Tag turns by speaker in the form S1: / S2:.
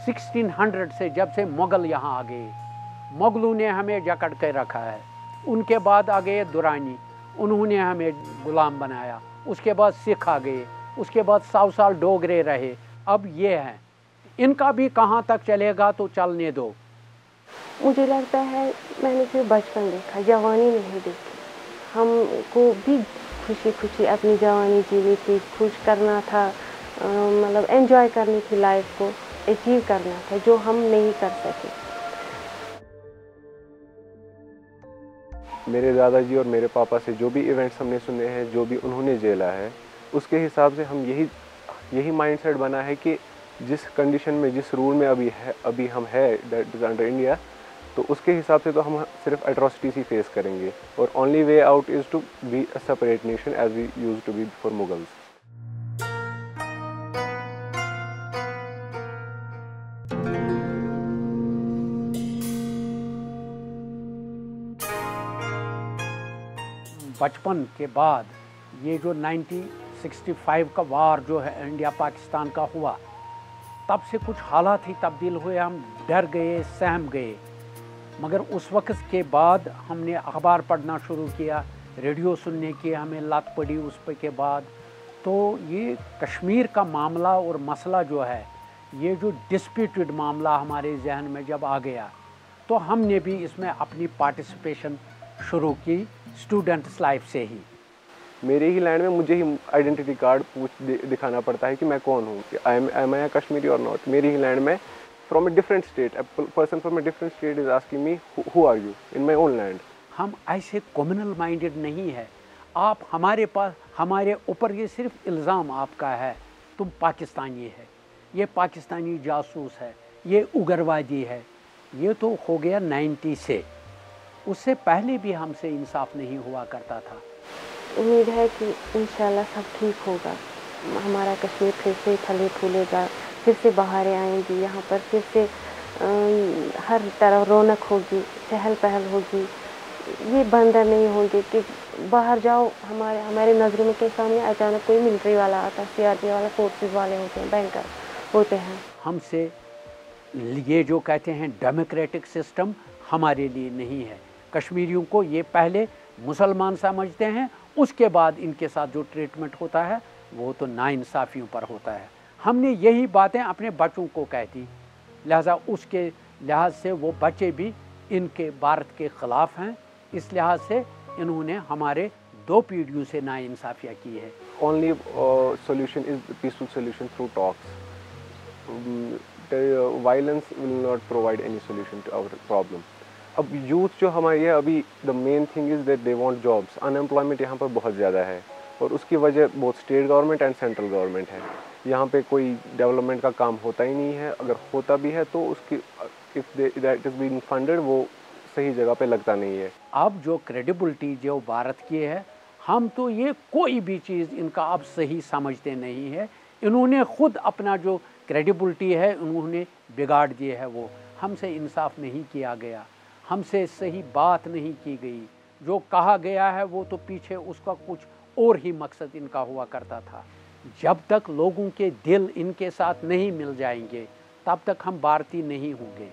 S1: 1600 से जब से मुग़ल यहाँ आ गए, मुग़लों ने हमें जकड़ के रखा है। उनके बाद आ गए दुरानी, उन्होंने हमें गुलाम बनाया। उसके बाद सिख आ गए, उसके बाद 100 साल डोगरे रहे। अब ये हैं, इनका भी कहाँ तक चलेगा तो चलने दो।
S2: मुझे लगता है मैंने सिर्फ बचपन देखा, जवानी नहीं देखी। हमको भी खुशी खुशी अपनी जवानी जीनी थी, खुश करना था, मतलब एंजॉय करनी थी, लाइफ को अचीव करना था, जो हम नहीं कर सके।
S3: मेरे दादाजी और मेरे पापा से जो भी इवेंट्स हमने सुने हैं, जो भी उन्होंने झेला है, उसके हिसाब से हम यही माइंडसेट बना है कि जिस कंडीशन में, जिस रूल में अभी हम है दैट इज अंडर इंडिया, तो उसके हिसाब से तो हम सिर्फ एट्रोसिटीज ही फेस करेंगे। और only way out is to be a separate nation as we used to be before Mughals.
S1: बचपन के बाद ये जो 1965 का वार जो है इंडिया पाकिस्तान का हुआ, तब से कुछ हालात ही तब्दील हुए। हम डर गए, सहम गए। मगर उस वक्त के बाद हमने अखबार पढ़ना शुरू किया, रेडियो सुनने की हमें लत पड़ी उस पे के बाद। तो ये कश्मीर का मामला और मसला जो है, ये जो डिस्प्यूटेड मामला हमारे जहन में जब आ गया, तो हमने भी इसमें अपनी पार्टिसिपेशन शुरू की स्टूडेंट्स लाइफ से ही।
S3: मेरे ही लैंड में मुझे ही आइडेंटिटी कार्ड दिखाना पड़ता है कि मैं कौन हूँ, कि am I a कश्मीरी और नॉट। मेरी ही लैंड में from a different state, a person from a different state is asking me who are you in my own land।
S1: हम ऐसे कम्युनल माइंडेड नहीं है। आप हमारे पास, हमारे ऊपर ये सिर्फ इल्ज़ाम आपका है, तुम पाकिस्तानी है, ये पाकिस्तानी जासूस है, ये उग्रवादी है। ये तो हो गया 90 से, उससे पहले भी हमसे इंसाफ नहीं हुआ करता था।
S2: उम्मीद है कि इंशाल्लाह सब ठीक होगा, हमारा कश्मीर फिर से फले फूलेगा, फिर से बहारें आएंगी, यहाँ पर फिर से हर तरफ रौनक होगी, चहल पहल होगी। ये बंदर नहीं होंगे कि बाहर जाओ, हमारे नज़रों में के सामने अचानक कोई मिलिट्री वाला आता है, सीआरपी वाला, फोर्सेस वाले होते हैं, बैंकर होते हैं।
S1: हमसे ये जो कहते हैं डेमोक्रेटिक सिस्टम हमारे लिए नहीं है। कश्मीरियों को ये पहले मुसलमान समझते हैं, उसके बाद इनके साथ जो ट्रीटमेंट होता है वो तो नाइंसाफ़ियों पर होता है। हमने यही बातें अपने बच्चों को कहती, लिहाजा उसके लिहाज से वो बच्चे भी इनके भारत के ख़िलाफ़ हैं। इस लिहाज से इन्होंने हमारे 2 पीढ़ियों से नाइंसाफ़ियाँ की है।
S3: Only solution is the peaceful solution through talks। Violence will not provide any solution to our problem। अब यूथ जो हमारी है, अभी the main thing is that they want jobs. Unemployment यहाँ पर बहुत ज़्यादा है और उसकी वजह बहुत state government and central government है। यहाँ पे कोई डेवलपमेंट का काम होता ही नहीं है, अगर होता भी है तो उसकी if that is being funded, वो सही जगह पे लगता नहीं है।
S1: अब जो क्रेडिबिलिटी जो भारत की है, हम तो ये कोई भी चीज़ इनका अब सही समझते नहीं है। इन्होंने खुद अपना जो क्रेडिबिलिटी है उन्होंने बिगाड़ दी है। वो हमसे इंसाफ नहीं किया गया, हमसे सही बात नहीं की गई। जो कहा गया है वो तो पीछे उसका कुछ और ही मकसद इनका हुआ करता था। जब तक लोगों के दिल इनके साथ नहीं मिल जाएंगे, तब तक हम भारतीय नहीं होंगे।